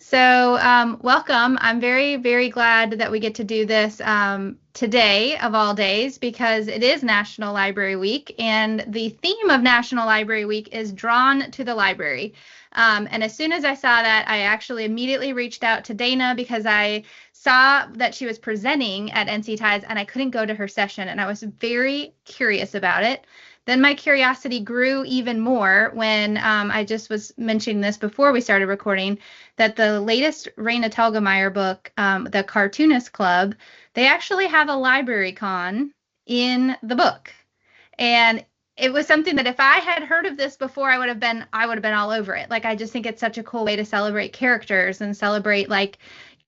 So, welcome. I'm very, very glad that we get to do this today of all days because it is National Library Week, and the theme of National Library Week is drawn to the library. And as soon as I saw that, I actually immediately reached out to Dana because I saw that she was presenting at NC Ties and I couldn't go to her session, and I was very curious about it. Then my curiosity grew even more when I just was mentioning this before we started recording that the latest Raina Telgemeier book, The Cartoonist Club, they actually have a LibraryCon in the book. And it was something that if I had heard of this before, I would have been all over it. Like I just think it's such a cool way to celebrate characters and celebrate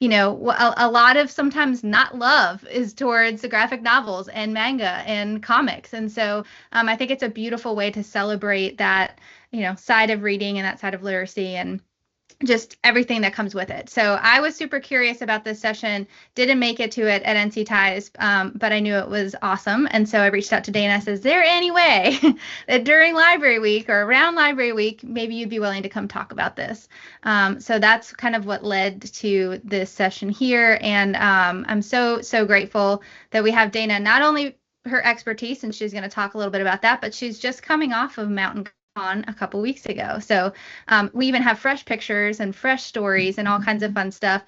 a lot of sometimes not love is towards the graphic novels and manga and comics. And so I think it's a beautiful way to celebrate that, side of reading and that side of literacy and just everything that comes with it. So I was super curious about this session, didn't make it to it at NC Ties, but I knew it was awesome. And so I reached out to Dana. I said, is there any way that during Library Week or around Library Week, maybe you'd be willing to come talk about this? So that's kind of what led to this session here. And I'm so, so grateful that we have Dana, not only her expertise, and she's going to talk a little bit about that, but she's just coming off of Mountain on a couple weeks ago. So we even have fresh pictures and fresh stories and all kinds of fun stuff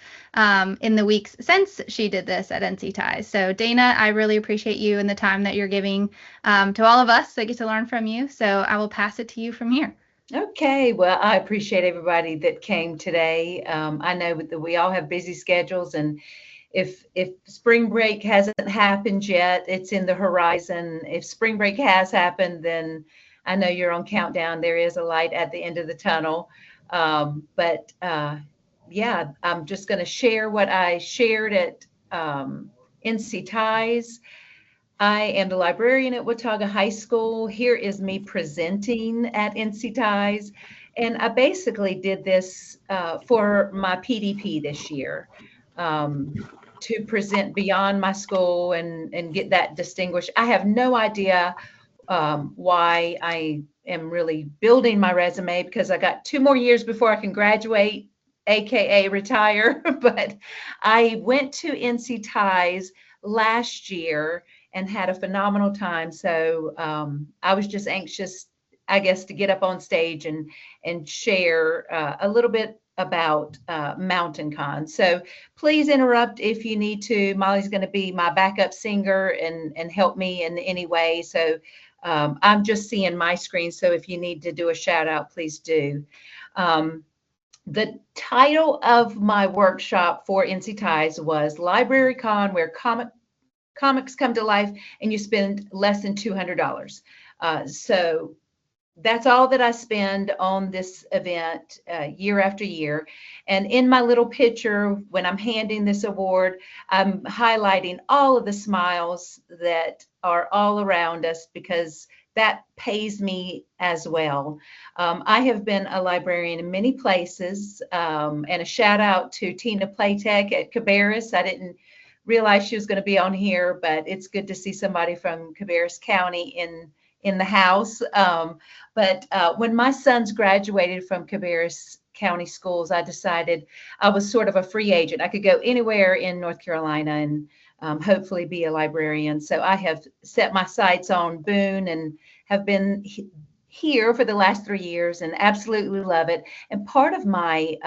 in the weeks since she did this at NC Ties. So Dana, I really appreciate you and the time that you're giving to all of us that get to learn from you. So I will pass it to you from here. Okay, well, I appreciate everybody that came today. I know that we all have busy schedules, and if spring break hasn't happened yet, it's in the horizon. If spring break has happened, then I know you're on countdown. There is a light at the end of the tunnel. Yeah, I'm just going to share what I shared at NC Ties. I am the librarian at Watauga High School. Here is me presenting at NC Ties. And I basically did this for my PDP this year to present beyond my school and get that distinguished. I have no idea why I am really building my resume because I got 2 more years before I can graduate, AKA retire. But I went to NC Ties last year and had a phenomenal time. So I was just anxious, I guess, to get up on stage and share a little bit about Mountain Con. So please interrupt if you need to. Molly's going to be my backup singer and help me in any way. So I'm just seeing my screen, so if you need to do a shout out, please do. The title of my workshop for NC Ties was LibraryCon, where comics come to life and you spend less than $200. So that's all that I spend on this event year after year. And in my little picture, when I'm handing this award, I'm highlighting all of the smiles that are all around us because that pays me as well. I have been a librarian in many places, and a shout out to Tina Playtech at Cabarrus. I didn't realize she was going to be on here, but it's good to see somebody from Cabarrus County in the house. But when my sons graduated from Cabarrus County schools, I decided I was sort of a free agent. I could go anywhere in North Carolina and hopefully be a librarian. So I have set my sights on Boone and have been here for the last 3 years and absolutely love it. And part of my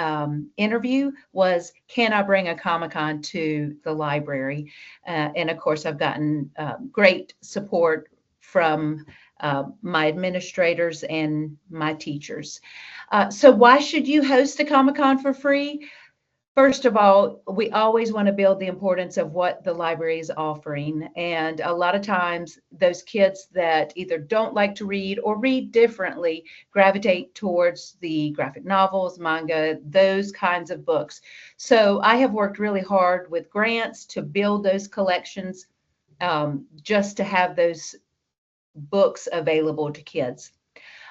interview was, can I bring a Comic-Con to the library? And of course, I've gotten great support from my administrators and my teachers. So why should you host a Comic-Con for free? First of all, we always want to build the importance of what the library is offering. And a lot of times those kids that either don't like to read or read differently gravitate towards the graphic novels, manga, those kinds of books. So I have worked really hard with grants to build those collections just to have those books available to kids.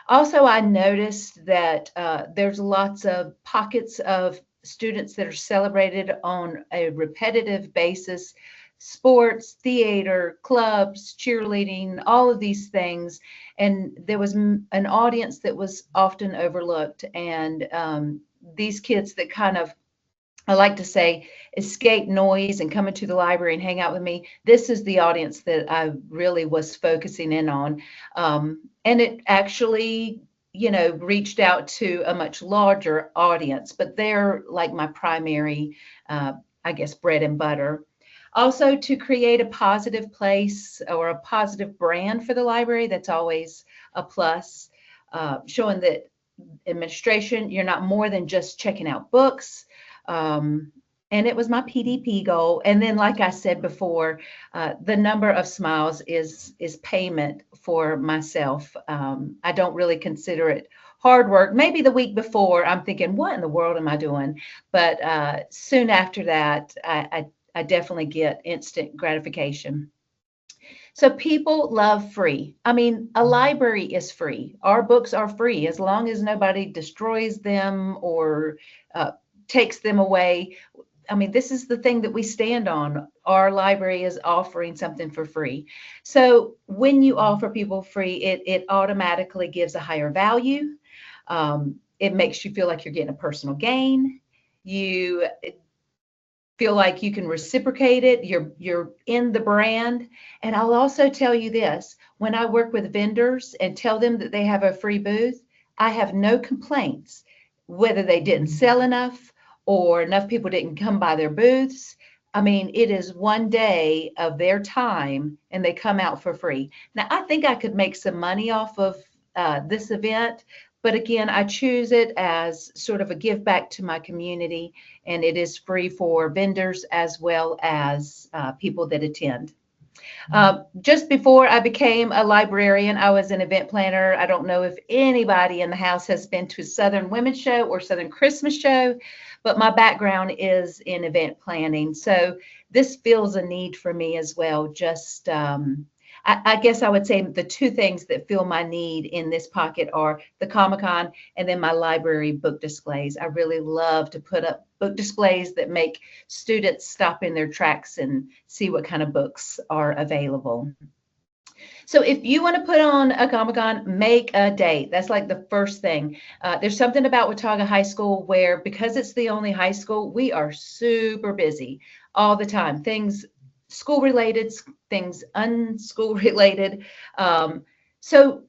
Also, I noticed that there's lots of pockets of students that are celebrated on a repetitive basis: sports, theater, clubs, cheerleading, all of these things. And there was an audience that was often overlooked. And these kids that kind of I like to say, escape noise and come into the library and hang out with me. This is the audience that I really was focusing in on. And it actually, reached out to a much larger audience, but they're like my primary, I guess, bread and butter. Also, to create a positive place or a positive brand for the library, that's always a plus. Showing that administration, you're not more than just checking out books. Um, and it was my PDP goal. And then, like I said before, the number of smiles is payment for myself. I don't really consider it hard work. Maybe the week before, I'm thinking, what in the world am I doing? But soon after that, I definitely get instant gratification. So people love free. I mean, a library is free. Our books are free as long as nobody destroys them or uh, takes them away. I mean, this is the thing that we stand on. Our library is offering something for free. So when you offer people free, it automatically gives a higher value. It makes you feel like you're getting a personal gain. You feel like you can reciprocate it. You're in the brand. And I'll also tell you this, when I work with vendors and tell them that they have a free booth, I have no complaints whether they didn't sell enough or enough people didn't come by their booths. I mean, it is one day of their time and they come out for free. Now, I think I could make some money off of this event, but again, I choose it as sort of a give back to my community, and it is free for vendors as well as people that attend. Just before I became a librarian, I was an event planner. I don't know if anybody in the house has been to Southern Women's Show or Southern Christmas Show, but my background is in event planning. So this fills a need for me as well. Just, I guess I would say the two things that fill my need in this pocket are the Comic-Con and then my library book displays. I really love to put up book displays that make students stop in their tracks and see what kind of books are available. So if you want to put on a Comic-Con, make a date. That's like the first thing. There's something about Watauga High School where, because it's the only high school, we are super busy all the time. Things school related, things unschool related. So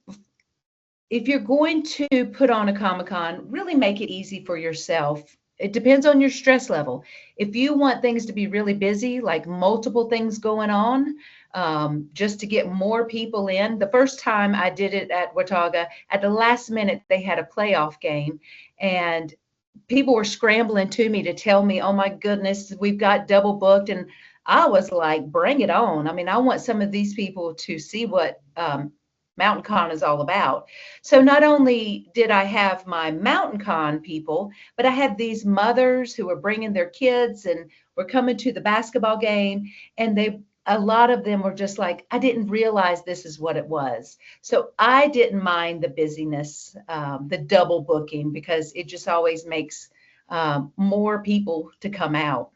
if you're going to put on a Comic-Con, really make it easy for yourself. It depends on your stress level. If you want things to be really busy, like multiple things going on, just to get more people in. The first time I did it at Watauga, at the last minute, they had a playoff game, and people were scrambling to me to tell me, oh my goodness, we've got double booked. And I was like, bring it on. I mean, I want some of these people to see what Mountain Con is all about. So not only did I have my Mountain Con people, but I had these mothers who were bringing their kids and were coming to the basketball game, and a lot of them were just like, I didn't realize this is what it was. So I didn't mind the busyness, the double booking, because it just always makes more people to come out.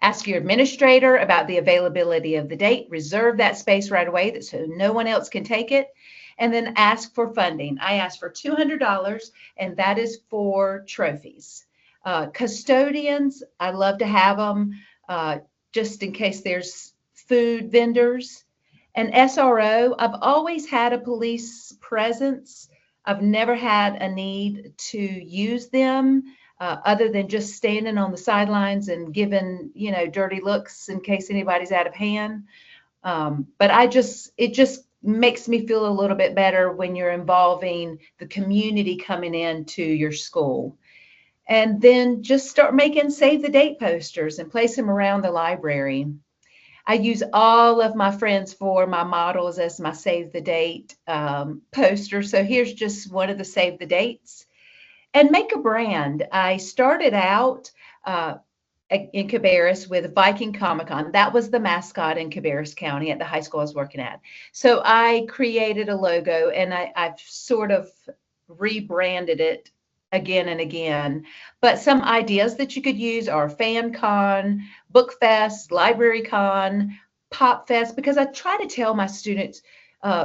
Ask your administrator about the availability of the date. Reserve that space right away so no one else can take it. And then ask for funding. I asked for $200, and that is for trophies. Custodians, I love to have them just in case there's food vendors. An SRO, I've always had a police presence. I've never had a need to use them. Other than just standing on the sidelines and giving, dirty looks in case anybody's out of hand. But it just makes me feel a little bit better when you're involving the community coming into your school. And then just start making save the date posters and place them around the library. I use all of my friends for my models as my save the date poster. So here's just one of the save the dates. And make a brand. I started out in Cabarrus with Viking Comic-Con. That was the mascot in Cabarrus County at the high school I was working at. So I created a logo, and I've sort of rebranded it again and again. But some ideas that you could use are FanCon, BookFest, LibraryCon, PopFest, because I try to tell my students,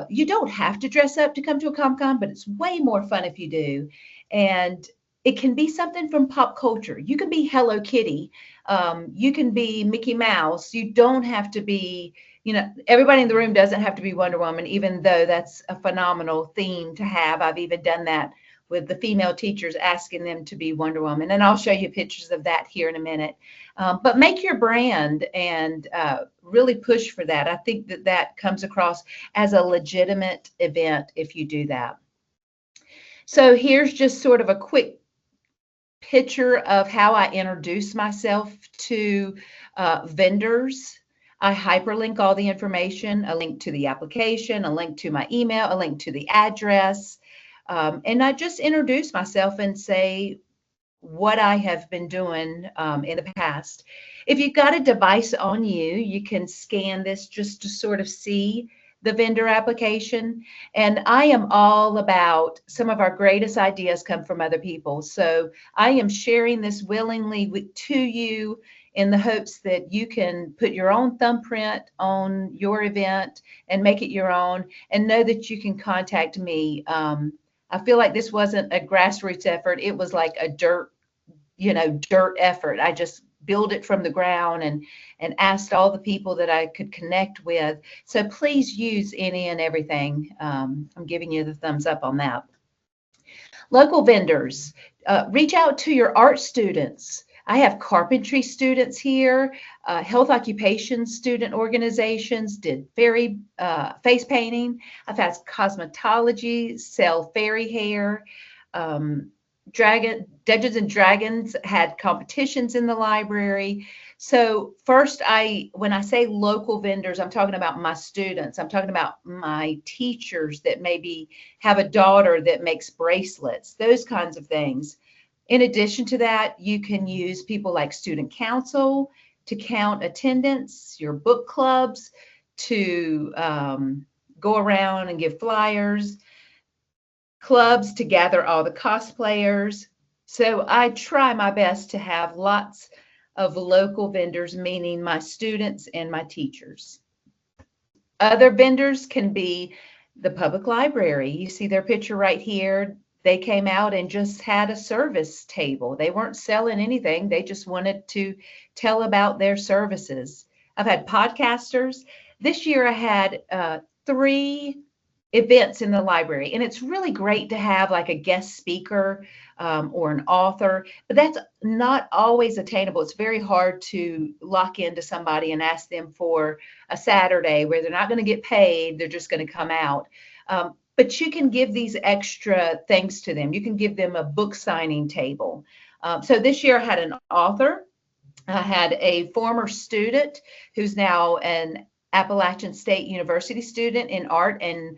you don't have to dress up to come to a Comic-Con, but it's way more fun if you do. And it can be something from pop culture. You can be Hello Kitty. You can be Mickey Mouse. You don't have to be, everybody in the room doesn't have to be Wonder Woman, even though that's a phenomenal theme to have. I've even done that with the female teachers, asking them to be Wonder Woman. And I'll show you pictures of that here in a minute. But make your brand and really push for that. I think that that comes across as a legitimate event if you do that. So here's just sort of a quick picture of how I introduce myself to vendors. I hyperlink all the information, a link to the application, a link to my email, a link to the address. And I just introduce myself and say what I have been doing in the past. If you've got a device on you, you can scan this just to sort of see the vendor application. And I am all about some of our greatest ideas come from other people. So I am sharing this willingly to you in the hopes that you can put your own thumbprint on your event and make it your own, and know that you can contact me. I feel like this wasn't a grassroots effort. It was like a dirt effort. I just built it from the ground and asked all the people that I could connect with. So please use any and everything. I'm giving you the thumbs up on that. Local vendors, reach out to your art students. I have carpentry students here, health occupation student organizations did fairy face painting. I've had cosmetology, sell fairy hair. Dungeons and Dragons had competitions in the library. So first, when I say local vendors, I'm talking about my students. I'm talking about my teachers that maybe have a daughter that makes bracelets, those kinds of things. In addition to that, you can use people like student council to count attendance, your book clubs to go around and give flyers, clubs to gather all the cosplayers. So I try my best to have lots of local vendors, meaning my students and my teachers. Other vendors can be the public library. You see their picture right here. They came out and just had a service table. They weren't selling anything. They just wanted to tell about their services. I've had podcasters. This year I had 3 events in the library, and it's really great to have like a guest speaker or an author, but that's not always attainable. It's very hard to lock into somebody and ask them for a Saturday where they're not going to get paid. They're just going to come out. But you can give these extra things to them. You can give them a book signing table. So this year I had an author. I had a former student who's now an Appalachian State University student in art, and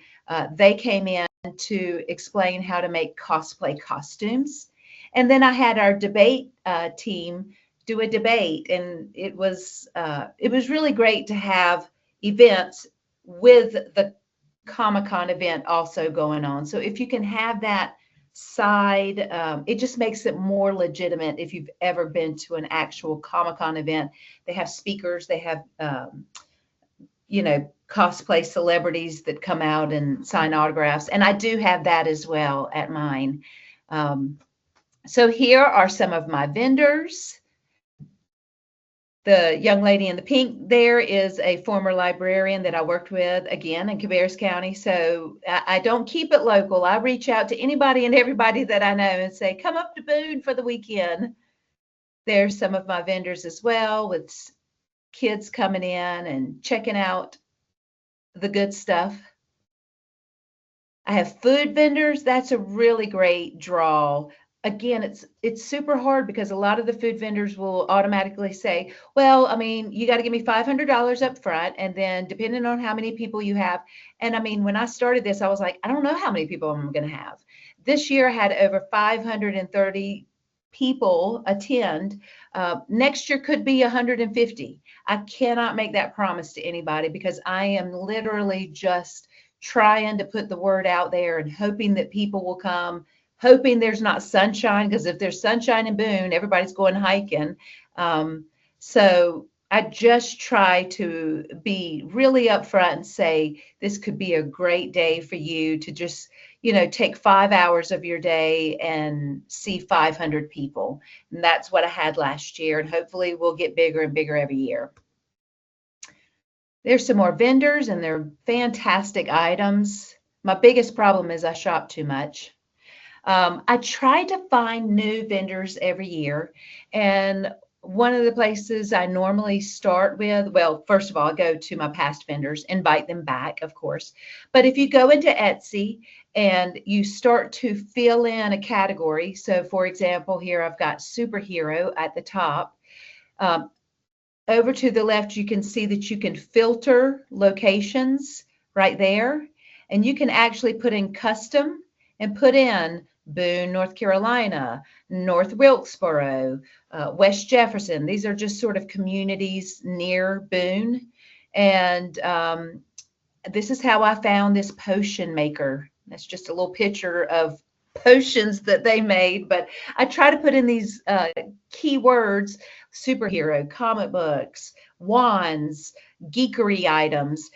they came in to explain how to make cosplay costumes. And then I had our debate team do a debate, and it was really great to have events with the Comic-Con event also going on. So if you can have that side, it just makes it more legitimate. If you've ever been to an actual Comic-Con event, they have speakers, they have cosplay celebrities that come out and sign autographs. And I do have that as well at mine. So here are some of my vendors. The young lady in the pink there is a former librarian that I worked with, again, in Cabarrus County. So I don't keep it local. I reach out to anybody and everybody that I know and say, come up to Boone for the weekend. There's some of my vendors as well, with kids coming in and checking out the good stuff. I have food vendors. That's a really great draw. Again, it's super hard because a lot of the food vendors will automatically say, well, I mean, you got to give me $500 up front, and then depending on how many people you have. And I mean, when I started this, I was like, I don't know how many people I'm going to have. This year I had over 530 people attend. Next year could be 150. I cannot make that promise to anybody because I am literally just trying to put the word out there and hoping that people will come, hoping there's not sunshine, because if there's sunshine in Boone, everybody's going hiking. So I just try to be really upfront and say, this could be a great day for you to just, take 5 hours of your day and see 500 people. And that's what I had last year. And hopefully we'll get bigger and bigger every year. There's some more vendors and they're fantastic items. My biggest problem is I shop too much. I try to find new vendors every year. And one of the places I normally start with, well, first of all, I go to my past vendors, invite them back, of course. But if you go into Etsy and you start to fill in a category, so for example, here I've got superhero at the top. Over to the left, you can see that you can filter locations right there. And you can actually put in custom and put in Boone, North Carolina, North Wilkesboro, West Jefferson. These are just sort of communities near Boone. And this is how I found this potion maker. That's just a little picture of potions that they made. But I try to put in these keywords: superhero, comic books, wands, geekery items,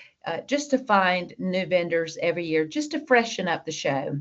just to find new vendors every year, just to freshen up the show.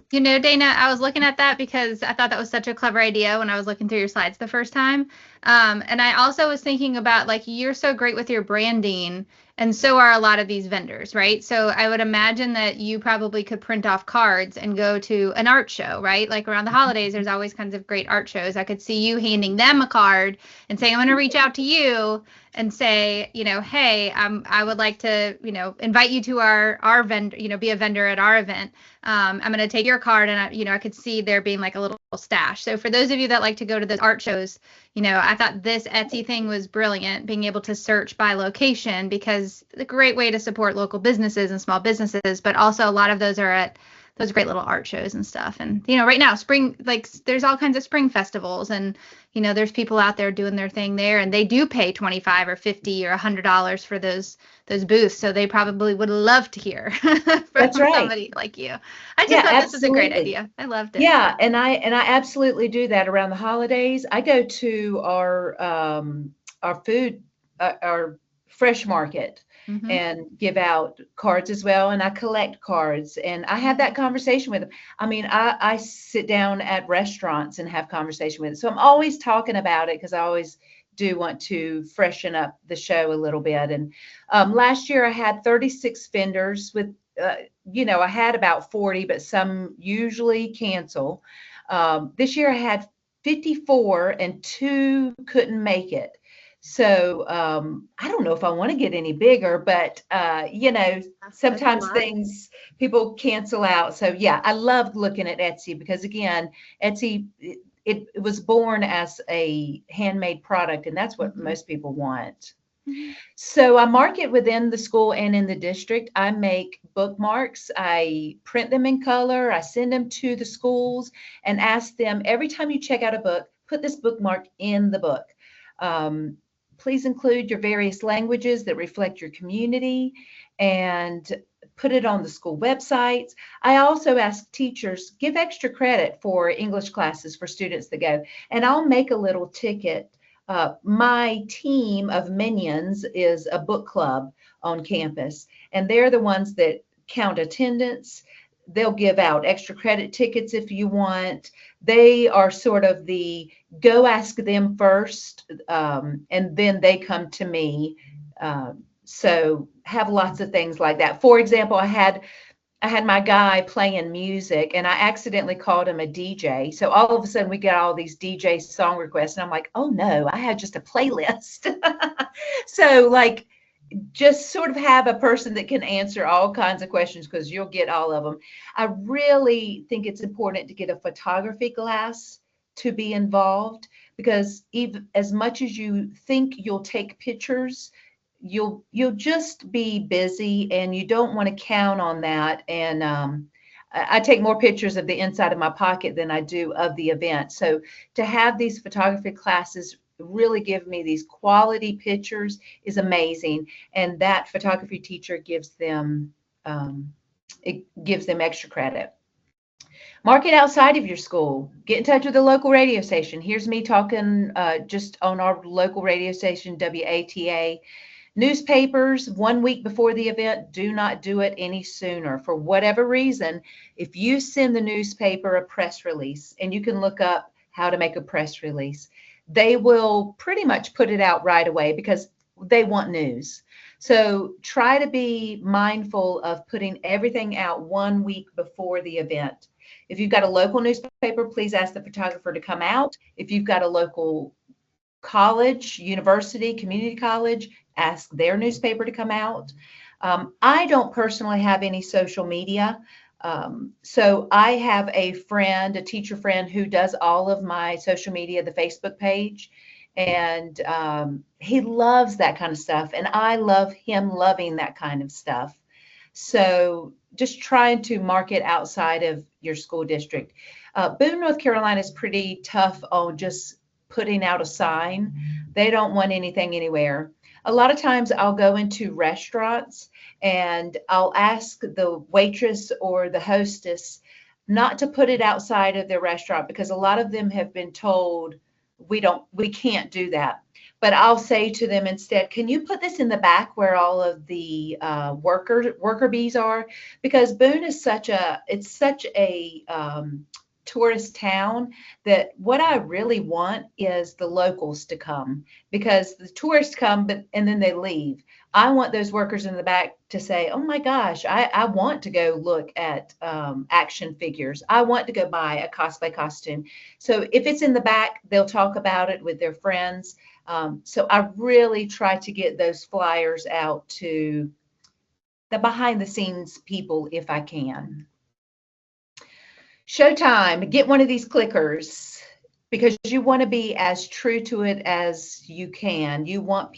Dana, I was looking at that because I thought that was such a clever idea when I was looking through your slides the first time. And I also was thinking about, like, you're so great with your branding, and so are a lot of these vendors, right? So I would imagine that you probably could print off cards and go to an art show, right? Like around the holidays, there's always kinds of great art shows. I could see you handing them a card and saying, I'm going to reach out to you and say, hey, I would like to, invite you to our vendor, be a vendor at our event. I'm going to take your card, and I could see there being like a little stash. So for those of you that like to go to those art shows, I thought this Etsy thing was brilliant, being able to search by location, because it's a great way to support local businesses and small businesses, but also a lot of those are at those great little art shows and stuff. And, right now, spring, like, there's all kinds of spring festivals, and, there's people out there doing their thing there, and they do pay $25 or $50 or $100 for those booths. So they probably would love to hear from That's right. somebody like you. I just thought this was a great idea. I loved it. Yeah, and I absolutely do that around the holidays. I go to our food, our fresh market, and give out cards as well. And I collect cards, and I have that conversation with them. I mean, I sit down at restaurants and have conversation with them. So I'm always talking about it, because I always do want to freshen up the show a little bit. And last year I had 36 vendors with, I had about 40, but some usually cancel. This year I had 54 and 2 couldn't make it. So I don't know if I want to get any bigger, but sometimes people cancel out. So yeah, I love looking at Etsy, because again, Etsy, it was born as a handmade product, and that's what most people want. So I market within the school and in the district. I make bookmarks. I print them in color. I send them to the schools and ask them, every time you check out a book, put this bookmark in the book. Please include your various languages that reflect your community, and put it on the school websites. I also ask teachers, give extra credit for English classes for students that go, and I'll make a little ticket. My team of minions is a book club on campus, and they're the ones that count attendance. They'll give out extra credit tickets if you want. They are sort of the go ask them first, and then they come to me. So have lots of things like that. For example, I had my guy playing music, and I accidentally called him a DJ. So all of a sudden we get all these DJ song requests, and I'm like, oh no, I had just a playlist. So like, just sort of have a person that can answer all kinds of questions, because you'll get all of them. I really think it's important to get a photography class to be involved, because even as much as you think you'll take pictures, you'll just be busy, and you don't want to count on that. And I take more pictures of the inside of my pocket than I do of the event. So to have these photography classes really give me these quality pictures is amazing, and that photography teacher gives them extra credit. Market outside of your school. Get in touch with the local radio station. Here's me talking just on our local radio station, WATA. Newspapers, 1 week before the event, do not do it any sooner. For whatever reason, if you send the newspaper a press release, and you can look up how to make a press release, they will pretty much put it out right away because they want news. So try to be mindful of putting everything out 1 week before the event. If you've got a local newspaper, please ask the photographer to come out. If you've got a local college, university, community college, ask their newspaper to come out. I don't personally have any social media. So I have a friend, a teacher friend, who does all of my social media, the Facebook page. And he loves that kind of stuff. And I love him loving that kind of stuff. So just trying to market outside of your school district. Boone, North Carolina is pretty tough on just putting out a sign. They don't want anything anywhere. A lot of times I'll go into restaurants and I'll ask the waitress or the hostess not to put it outside of their restaurant because a lot of them have been told we can't do that. But I'll say to them instead, can you put this in the back where all of the worker bees are? Because Boone is such a tourist town that what I really want is the locals to come, because the tourists come and then they leave. I want those workers in the back to say, oh my gosh, I want to go look at action figures. I want to go buy a cosplay costume. So if it's in the back, they'll talk about it with their friends. So I really try to get those flyers out to the behind the scenes people if I can. Showtime, get one of these clickers because you want to be as true to it as you can. You want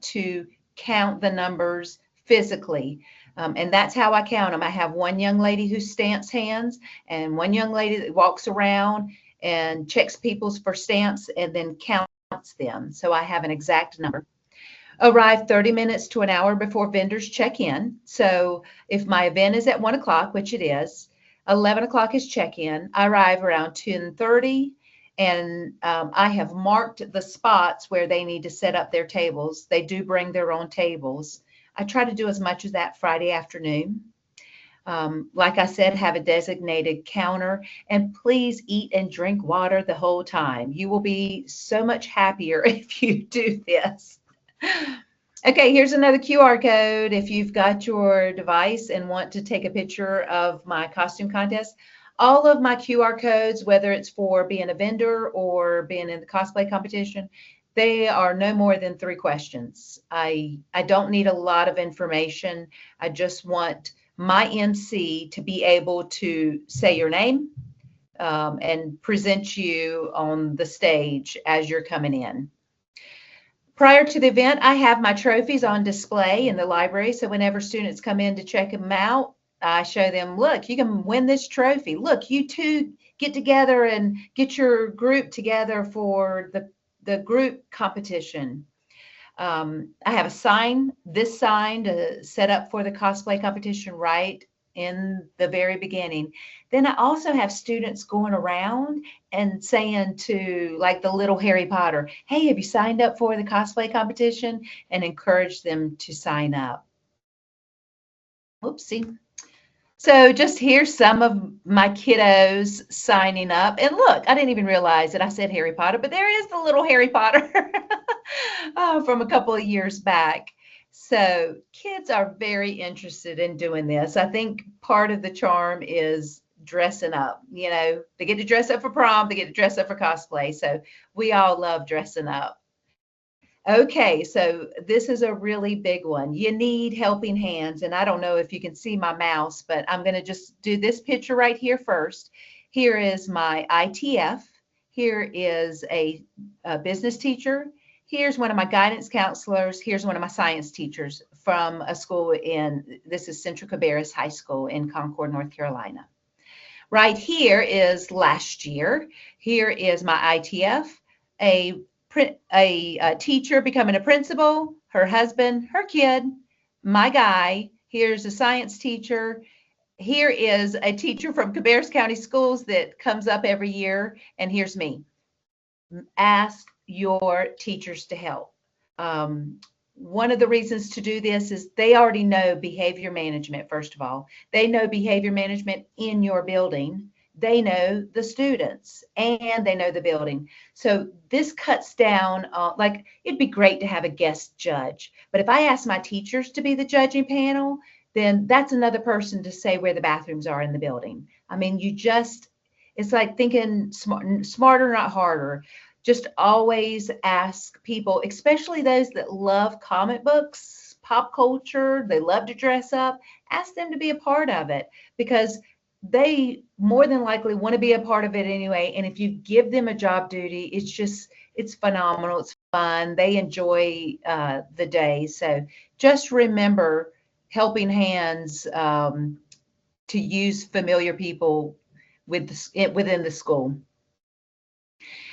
to count the numbers physically. And that's how I count them. I have one young lady who stamps hands and one young lady that walks around and checks people's for stamps and then counts them. So I have an exact number. Arrive 30 minutes to an hour before vendors check in. So if my event is at 1 o'clock, which it is, 11 o'clock is check-in. I arrive around 10:30, and I have marked the spots where they need to set up their tables. They do bring their own tables. I try to do as much as that Friday afternoon. Like I said, have a designated counter, and please eat and drink water the whole time. You will be so much happier if you do this. Okay, here's another QR code. If you've got your device and want to take a picture of my costume contest, all of my QR codes, whether it's for being a vendor or being in the cosplay competition, they are no more than 3 questions. I don't need a lot of information. I just want my MC to be able to say your name and present you on the stage as you're coming in. Prior to the event, I have my trophies on display in the library. So whenever students come in to check them out, I show them, look, you can win this trophy. Look, you two get together and get your group together for the group competition. I have a sign to set up for the cosplay competition right in the very beginning. Then I also have students going around and saying to, like the little Harry Potter, hey, have you signed up for the cosplay competition? And encourage them to sign up. Whoopsie. So just here's some of my kiddos signing up. And look, I didn't even realize that I said Harry Potter, but there is the little Harry Potter from a couple of years back. So kids are very interested in doing this. I think part of the charm is dressing up. You know, they get to dress up for prom, they get to dress up for cosplay. So we all love dressing up. Okay, so this is a really big one. You need helping hands. And I don't know if you can see my mouse, but I'm going to just do this picture right here first. Here is my ITF. Here is a business teacher. Here's one of my guidance counselors. Here's one of my science teachers from a school this is Central Cabarrus High School in Concord, North Carolina. Right here is last year. Here is my ITF, a teacher becoming a principal, her husband, her kid, my guy. Here's a science teacher. Here is a teacher from Cabarrus County Schools that comes up every year. And here's me. Ask your teachers to help. one of the reasons to do this is they already know behavior management, first of all. They know behavior management in your building. They know the students and they know the building. So this cuts down, like it'd be great to have a guest judge. But if I ask my teachers to be the judging panel, then that's another person to say where the bathrooms are in the building. I mean, it's like thinking smarter, not harder. Just always ask people, especially those that love comic books, pop culture, they love to dress up, ask them to be a part of it, because they more than likely want to be a part of it anyway. And if you give them a job duty, it's phenomenal. It's fun. They enjoy the day. So just remember helping hands to use familiar people within the school.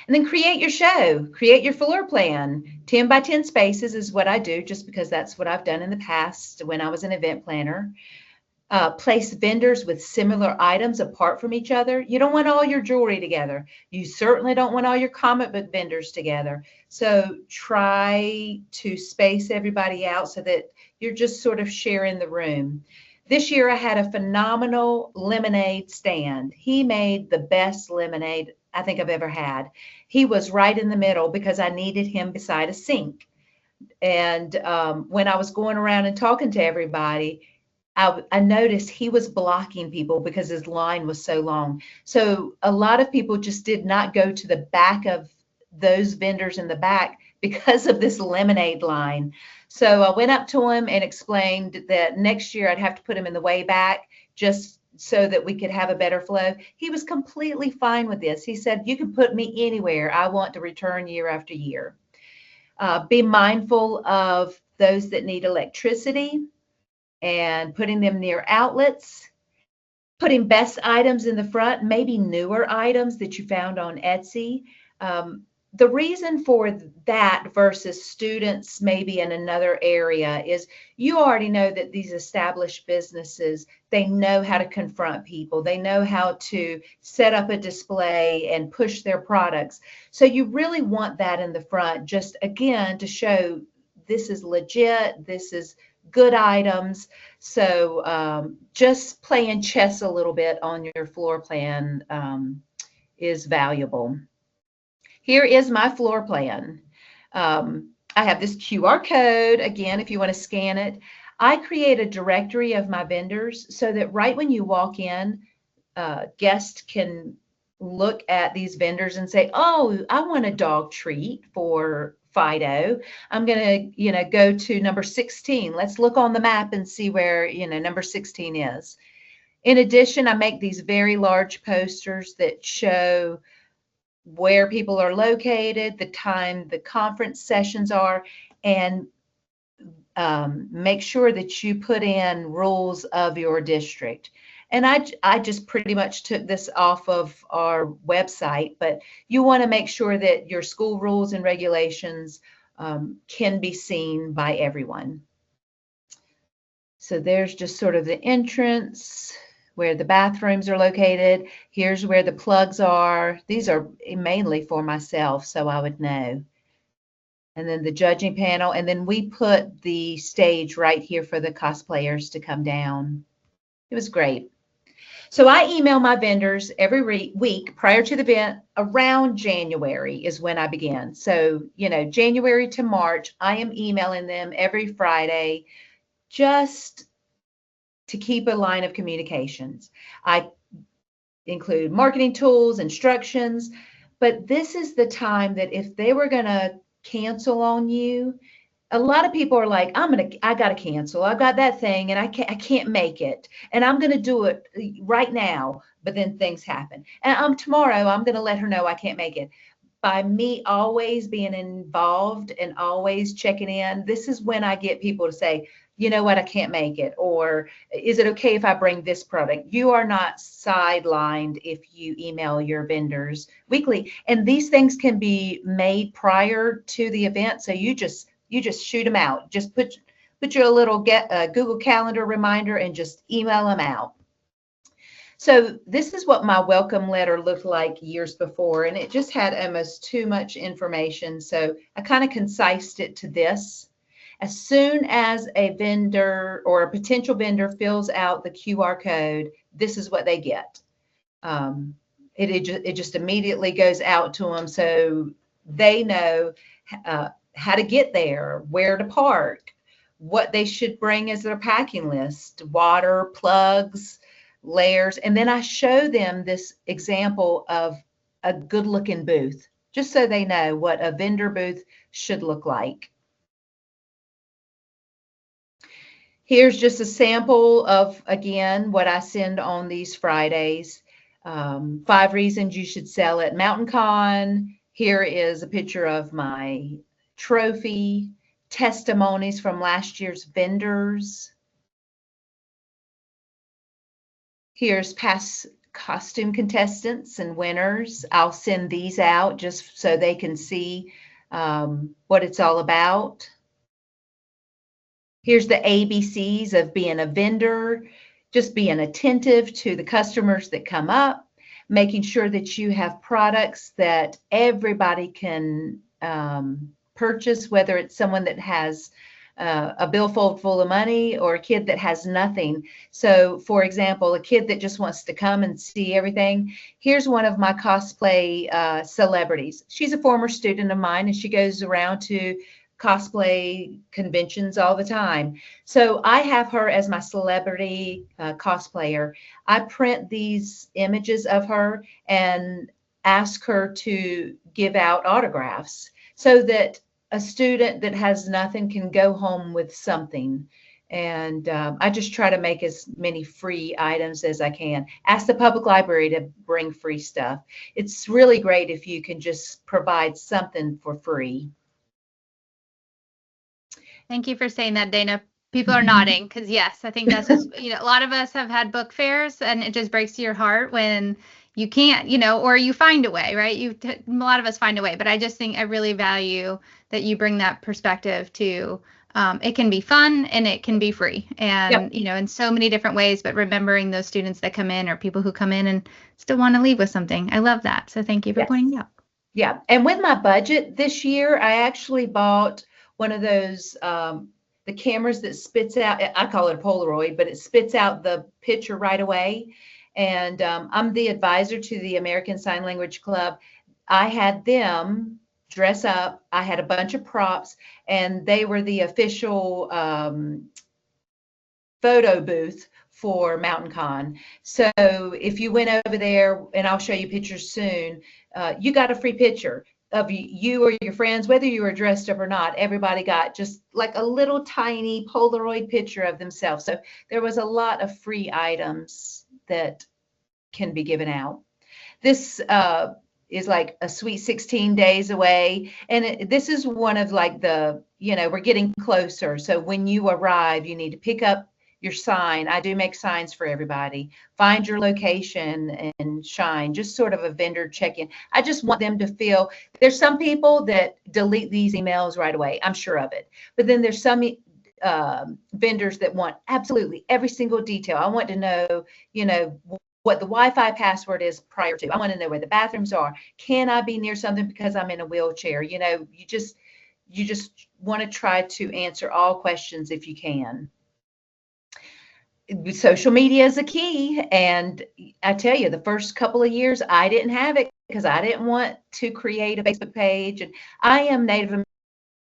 And then create your show, create your floor plan. 10 by 10 spaces is what I do, just because that's what I've done in the past when I was an event planner. Place vendors with similar items apart from each other. You don't want all your jewelry together. You certainly don't want all your comic book vendors together. So try to space everybody out so that you're just sort of sharing the room. This year I had a phenomenal lemonade stand. He made the best lemonade I think I've ever had. He was right in the middle because I needed him beside a sink. And when I was going around and talking to everybody, I noticed he was blocking people because his line was so long. So a lot of people just did not go to the back of those vendors in the back because of this lemonade line. So I went up to him and explained that next year I'd have to put him in the way back just so that we could have a better flow. He was completely fine with this. He said, you can put me anywhere. I want to return year after year. Be mindful of those that need electricity and putting them near outlets. Putting best items in the front, maybe newer items that you found on Etsy. The reason for that versus students maybe in another area is you already know that these established businesses, they know how to confront people. They know how to set up a display and push their products. So you really want that in the front, just again, to show this is legit, this is good items. So just playing chess a little bit on your floor plan is valuable. Here is my floor plan. I have this QR code. Again, if you want to scan it, I create a directory of my vendors so that right when you walk in, guests can look at these vendors and say, oh, I want a dog treat for Fido. I'm going to, go to number 16. Let's look on the map and see where, number 16 is. In addition, I make these very large posters that show where people are located, the time the conference sessions are, and make sure that you put in rules of your district. And I just pretty much took this off of our website, but you want to make sure that your school rules and regulations can be seen by everyone. So there's just sort of the entrance where the bathrooms are located. Here's where the plugs are. These are mainly for myself, so I would know. And then the judging panel, and then we put the stage right here for the cosplayers to come down. It was great. So I email my vendors every week prior to the event. Around January is when I begin. So, January to March, I am emailing them every Friday just to keep a line of communications. I include marketing tools, instructions, but this is the time that if they were going to cancel on you, a lot of people are like, I got to cancel. I've got that thing and I can't make it. And I'm going to do it right now. But then things happen. And tomorrow I'm going to let her know I can't make it. By me always being involved and always checking in, this is when I get people to say, you know what, I can't make it. Or is it okay if I bring this product? You are not sidelined if you email your vendors weekly. And these things can be made prior to the event. So you just shoot them out. Just put your little Google Calendar reminder and just email them out. So this is what my welcome letter looked like years before, and it just had almost too much information. So I kind of concised it to this. As soon as a vendor or a potential vendor fills out the QR code, this is what they get. It just immediately goes out to them, so they know how to get there, where to park, what they should bring as their packing list, water, plugs, layers. And then I show them this example of a good looking booth, just so they know what a vendor booth should look like. Here's just a sample of, again, what I send on these Fridays. 5 reasons you should sell at MountainCon. Here is a picture of my trophy, testimonies from last year's vendors. Here's past costume contestants and winners. I'll send these out just so they can see what it's all about. Here's the ABCs of being a vendor, just being attentive to the customers that come up, making sure that you have products that everybody can purchase, whether it's someone that has a billfold full of money or a kid that has nothing. So, for example, a kid that just wants to come and see everything. Here's one of my cosplay celebrities. She's a former student of mine, and she goes around to cosplay conventions all the time. So I have her as my celebrity cosplayer. I print these images of her and ask her to give out autographs so that a student that has nothing can go home with something. And I just try to make as many free items as I can. Ask the public library to bring free stuff. It's really great if you can just provide something for free. Thank you for saying that, Dana. People are nodding because yes, I think that's just, a lot of us have had book fairs and it just breaks your heart when you can't, or you find a way, right? A lot of us find a way, but I just think I really value that you bring that perspective to it can be fun and it can be free and, Yep. In so many different ways, but remembering those students that come in or people who come in and still want to leave with something. I love that. So thank you for pointing it out. Yeah. And with my budget this year, I actually bought one of those, the cameras that spits out, I call it a Polaroid, but it spits out the picture right away. And I'm the advisor to the American Sign Language Club. I had them dress up. I had a bunch of props, and they were the official photo booth for MountainCon. So if you went over there, and I'll show you pictures soon, you got a free picture of you or your friends, whether you were dressed up or not. Everybody got just like a little tiny Polaroid picture of themselves. So there was a lot of free items that can be given out. This is like a sweet 16 days away. And this is one of like the, we're getting closer. So when you arrive, you need to pick up your sign. I do make signs for everybody. Find your location and shine, just sort of a vendor check-in. I just want them to feel, there's some people that delete these emails right away. I'm sure of it. But then there's some vendors that want absolutely every single detail. I want to know, what the Wi-Fi password is prior to. I want to know where the bathrooms are. Can I be near something because I'm in a wheelchair? You just want to try to answer all questions if you can. Social media is a key. And I tell you, the first couple of years, I didn't have it because I didn't want to create a Facebook page. And I am Native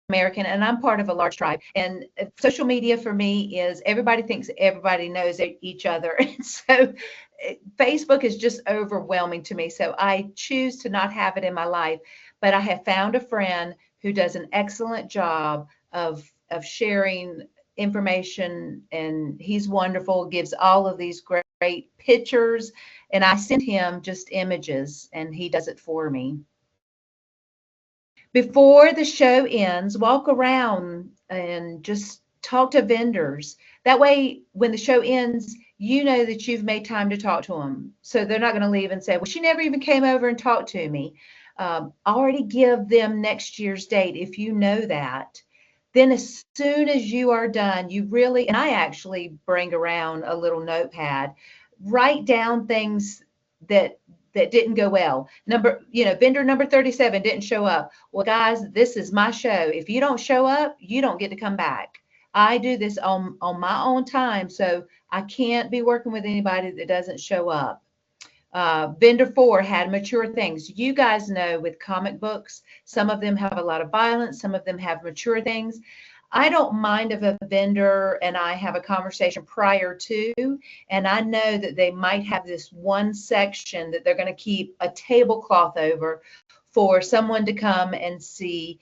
American, and I'm part of a large tribe. And social media for me is everybody thinks everybody knows each other. And so Facebook is just overwhelming to me. So I choose to not have it in my life. But I have found a friend who does an excellent job of sharing information, and he's wonderful, gives all of these great pictures, and I send him just images and he does it for me. Before the show ends, walk around and just talk to vendors. That way, when the show ends, you know that you've made time to talk to them. So they're not going to leave and say, well, she never even came over and talked to me. Already give them next year's date if you know that. Then as soon as you are done, and I actually bring around a little notepad, write down things that that didn't go well. Vendor number 37 didn't show up. Well, guys, this is my show. If you don't show up, you don't get to come back. I do this on my own time, so I can't be working with anybody that doesn't show up. Vendor 4 had mature things. You guys know with comic books, some of them have a lot of violence, some of them have mature things. I don't mind if a vendor and I have a conversation prior to, and I know that they might have this one section that they're going to keep a tablecloth over for someone to come and see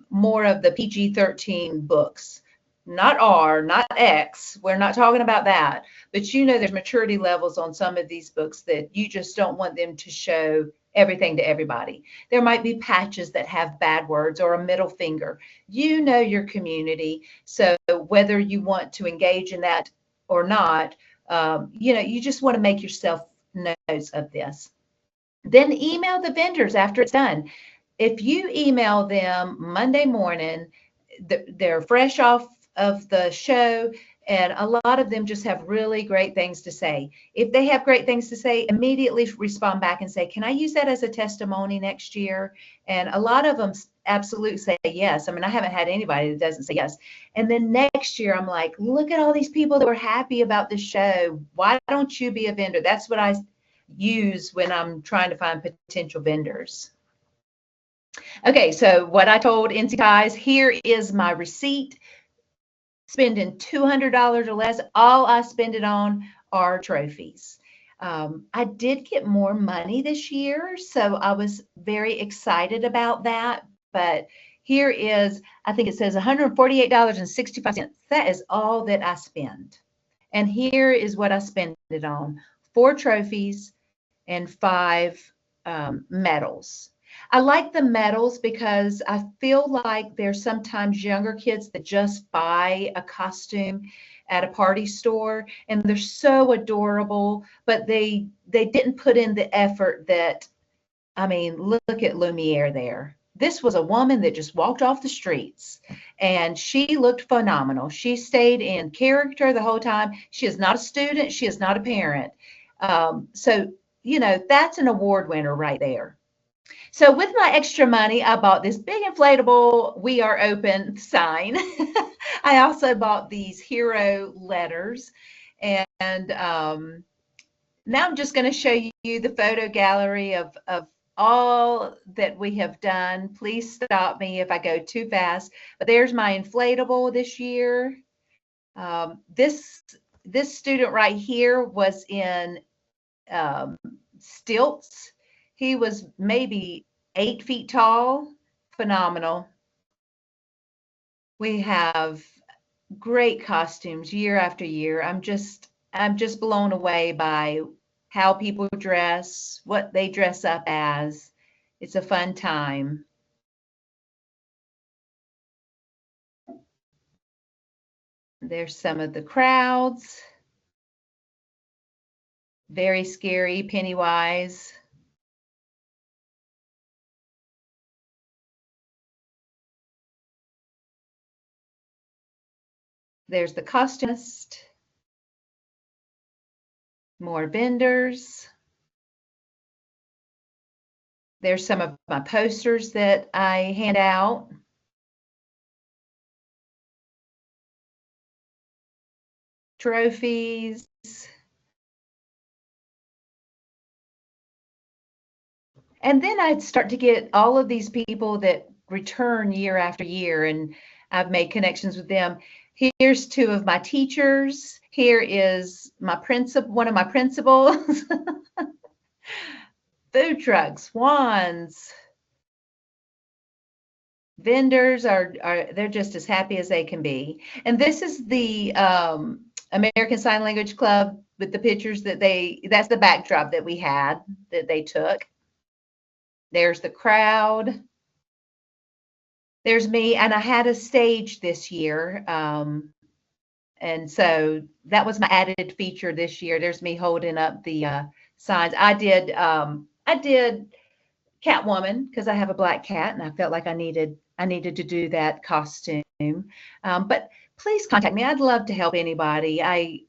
more of the PG-13 books. Not R, not X. We're not talking about that. But there's maturity levels on some of these books that you just don't want them to show everything to everybody. There might be patches that have bad words or a middle finger. You know your community. So whether you want to engage in that or not, you just want to make yourself notes of this. Then email the vendors after it's done. If you email them Monday morning, they're fresh off of the show, and a lot of them just have really great things to say. If they have great things to say, immediately respond back and say, can I use that as a testimony next year? And a lot of them absolutely say yes. I mean, I haven't had anybody that doesn't say yes. And then next year, I'm like, look at all these people that were happy about the show. Why don't you be a vendor? That's what I use when I'm trying to find potential vendors. Okay, so what I told NC Ties, here is my receipt. Spending $200 or less, all I spend it on are trophies. I did get more money this year, so I was very excited about that. But here is, I think it says $148.65. That is all that I spend. And here is what I spend it on: 4 trophies and 5 medals. I like the medals because I feel like there's sometimes younger kids that just buy a costume at a party store and they're so adorable, but they didn't put in the effort that, I mean, look at Lumiere there. This was a woman that just walked off the streets and she looked phenomenal. She stayed in character the whole time. She is not a student. She is not a parent. So, that's an award winner right there. So with my extra money, I bought this big inflatable "We Are Open" sign. I also bought these hero letters. And now I'm just going to show you the photo gallery of all that we have done. Please stop me if I go too fast. But there's my inflatable this year. This student right here was in stilts. He was maybe 8 feet tall. Phenomenal. We have great costumes year after year. I'm just blown away by how people dress, what they dress up as. It's a fun time. There's some of the crowds. Very scary, Pennywise. There's the costumist. More vendors. There's some of my posters that I hand out. Trophies. And then I'd start to get all of these people that return year after year, and I've made connections with them. Here's 2 of my teachers. Here is my one of my principals. Food trucks, wands. Vendors they're just as happy as they can be. And this is the American Sign Language Club with the pictures that's the backdrop that we had that they took. There's the crowd. There's me, and I had a stage this year. And so that was my added feature this year. There's me holding up the signs. I did Catwoman because I have a black cat and I felt like I needed to do that costume. But please contact me. I'd love to help anybody. I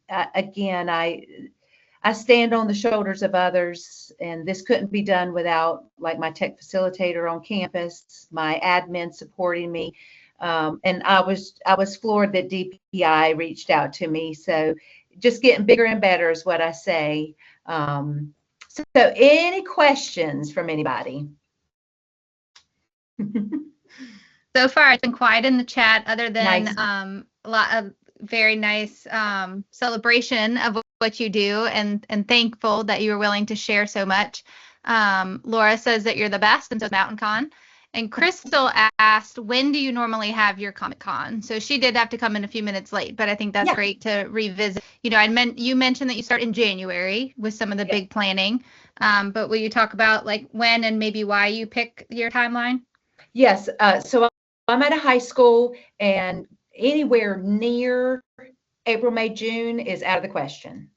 I stand on the shoulders of others, and this couldn't be done without like my tech facilitator on campus, my admin supporting me. And I was floored that DPI reached out to me. So just getting bigger and better is what I say. So any questions from anybody? So far, it's been quiet in the chat, other than Nice. a lot of very nice celebration of what you do, and thankful that you were willing to share so much. Laura says that you're the best, and so is MountainCon. And Crystal asked, when do you normally have your Comic Con? So she did have to come in a few minutes late, but I think that's great to revisit. You know, you mentioned that you start in January with some of the big planning, but will you talk about like when and maybe why you pick your timeline? Yes. So I'm at a high school, and anywhere near April, May, June is out of the question.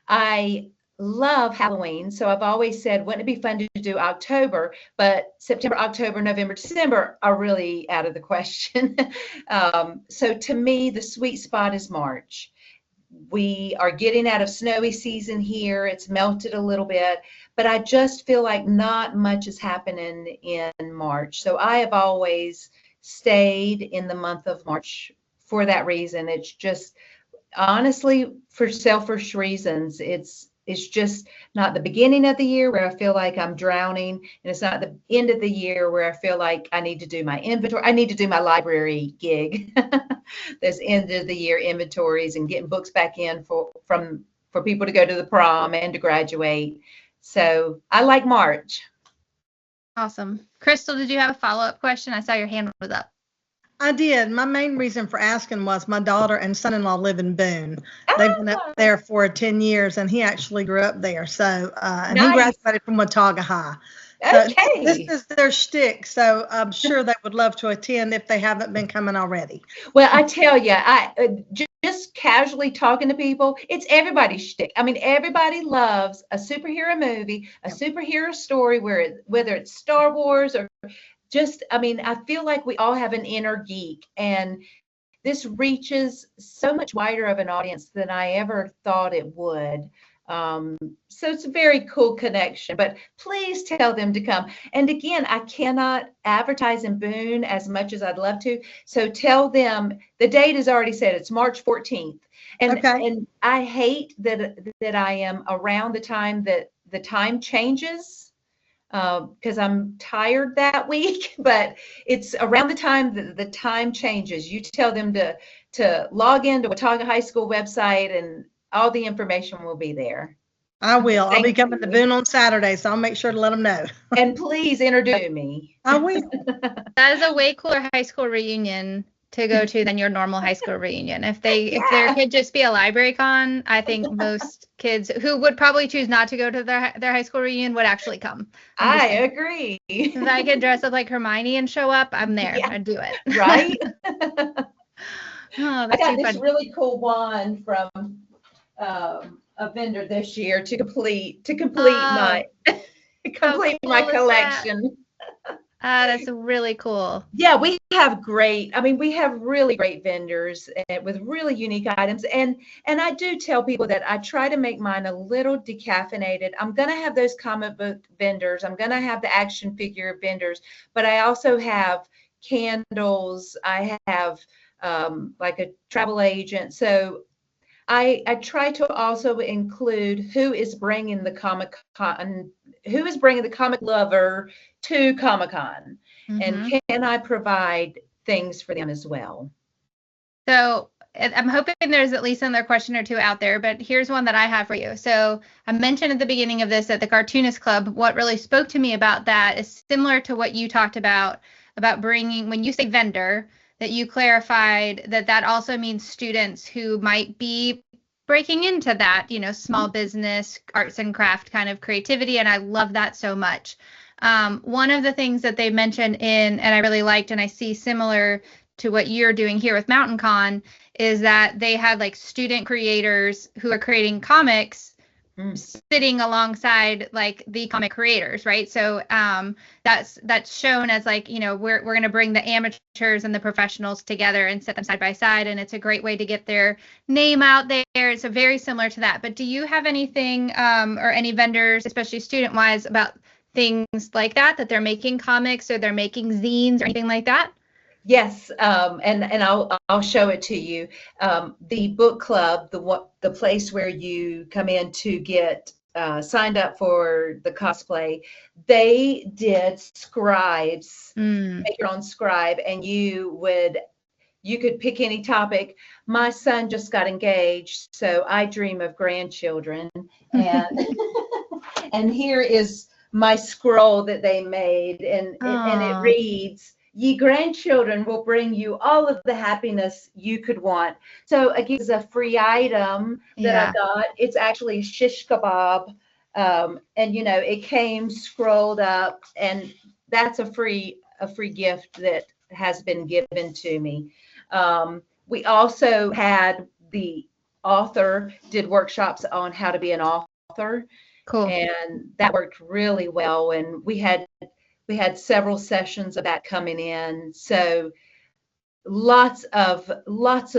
I love Halloween, so I've always said, wouldn't it be fun to do October? But September, October, November, December are really out of the question. So to me, the sweet spot is March. We are getting out of snowy season here. It's melted a little bit, but I just feel like not much is happening in March. So I have always stayed in the month of March for that reason. It's just honestly for selfish reasons. It's just not the beginning of the year where I feel like I'm drowning, and it's not the end of the year where I feel like I need to do my inventory. I need to do my library gig. This end of the year inventories and getting books back in for people to go to the prom and to graduate. So I like March. Awesome. Crystal, did you have a follow-up question? I saw your hand was up. I did. My main reason for asking was my daughter and son-in-law live in Boone. They've been up there for 10 years, and he actually grew up there. So, and he graduated from Watauga High. So Okay. this is their shtick. So I'm sure they would love to attend if they haven't been coming already. Well, I tell you, just casually talking to people, it's everybody's shtick. I mean, everybody loves a superhero movie, a superhero story, whether it's Star Wars or just, I mean, I feel like we all have an inner geek, and this reaches so much wider of an audience than I ever thought it would. So it's a very cool connection, but please tell them to come. And again, I cannot advertise in Boone as much as I'd love to. So tell them the date is already set. It's March 14th. And I hate that I am around the time that the time changes, because I'm tired that week, but it's around the time that the time changes. You tell them to log into Watauga High School website, and all the information will be there. I will. I'll be coming to Boone on Saturday, so I'll make sure to let them know. And please introduce me. I will. That is a way cooler high school reunion to go to than your normal high school reunion. If there could just be a LibraryCon, I think most kids who would probably choose not to go to their high school reunion would actually come. I agree. If I could dress up like Hermione and show up, I'm there. I'd do it. Right? Oh, I got this really cool wand from a vendor this year to complete my my collection. That's really cool. Yeah, we have really great vendors with really unique items. And I do tell people that I try to make mine a little decaffeinated. I'm going to have those comic book vendors. I'm going to have the action figure vendors, but I also have candles. I have like a travel agent. So I try to also include who is bringing the comic lover to Comic-Con, and can I provide things for them as well? So I'm hoping there's at least another question or two out there, but here's one that I have for you. So I mentioned at the beginning of this at the Cartoonist Club, what really spoke to me about that is similar to what you talked about bringing, when you say vendor, that you clarified that also means students who might be breaking into that, small business, arts and craft kind of creativity. And I love that so much. One of the things that they mentioned and I really liked, and I see similar to what you're doing here with MountainCon, is that they had like student creators who are creating comics sitting alongside like the comic creators, right? So that's shown as like, we're going to bring the amateurs and the professionals together and set them side by side, and it's a great way to get their name out there. It's a very similar to that. But do you have anything or any vendors, especially student wise, about things like that they're making comics or they're making zines or anything like that? Yes, and I'll show it to you. The book club, the place where you come in to get signed up for the cosplay, they did scribes, make your own scribe, and you could pick any topic. My son just got engaged, so I dream of grandchildren, and and here is my scroll that they made, and it reads, "Ye grandchildren will bring you all of the happiness you could want." So again, it's a free item that I got. It's actually a shish kebab, and it came scrolled up, and that's a free gift that has been given to me. We also had the author did workshops on how to be an author. Cool. And that worked really well. And we had several sessions of that coming in. So lots of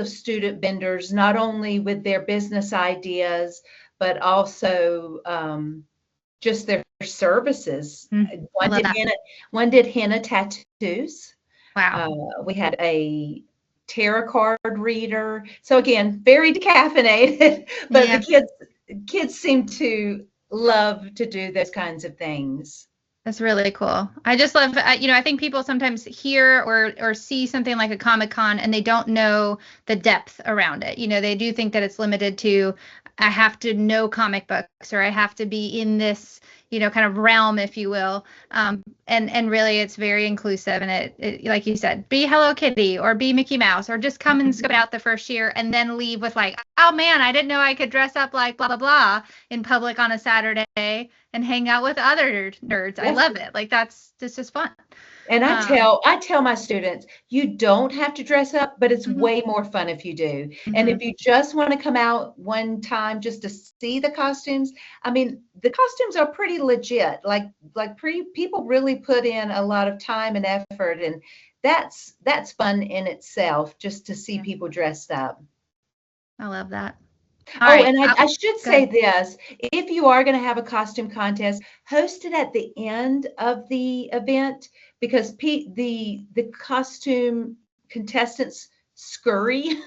student vendors, not only with their business ideas, but also just their services. One did henna tattoos. Wow. We had a tarot card reader. So again, very decaffeinated, but the kids seem to love to do those kinds of things. That's really cool. I just love, I think people sometimes hear or see something like a Comic-Con and they don't know the depth around it. They do think that it's limited to, I have to know comic books or I have to be in this, kind of realm, if you will. And really it's very inclusive. And it, like you said, be Hello Kitty or be Mickey Mouse or just come and scope out the first year and then leave with like, oh man, I didn't know I could dress up like blah, blah, blah in public on a Saturday and hang out with other nerds. Yes. I love it. Like that's just fun. And I tell my students, you don't have to dress up, but it's way more fun if you do. And if you just want to come out one time just to see the costumes, I mean, the costumes are pretty legit. Like people really put in a lot of time and effort, and that's fun in itself just to see people dressed up. I love that. All right. And I should say this, if you are going to have a costume contest, host it at the end of the event, because the costume contestants scurry.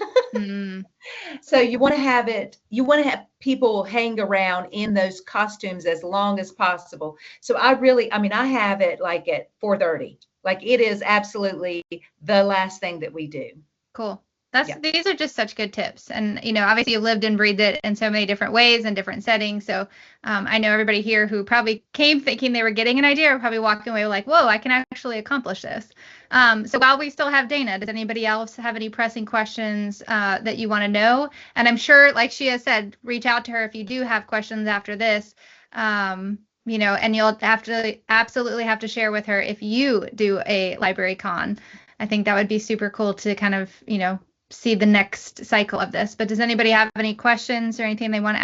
So you want to have people hang around in those costumes as long as possible. So I have it like at 4:30. Like it is absolutely the last thing that we do. Cool. These are just such good tips. And, obviously you lived and breathed it in so many different ways and different settings. So I know everybody here who probably came thinking they were getting an idea or probably walking away like, whoa, I can actually accomplish this. So while we still have Dana, does anybody else have any pressing questions that you want to know? And I'm sure, like she has said, reach out to her if you do have questions after this. And you'll absolutely have to share with her if you do a LibraryCon. I think that would be super cool to kind of, see the next cycle of this. But does anybody have any questions or anything they want to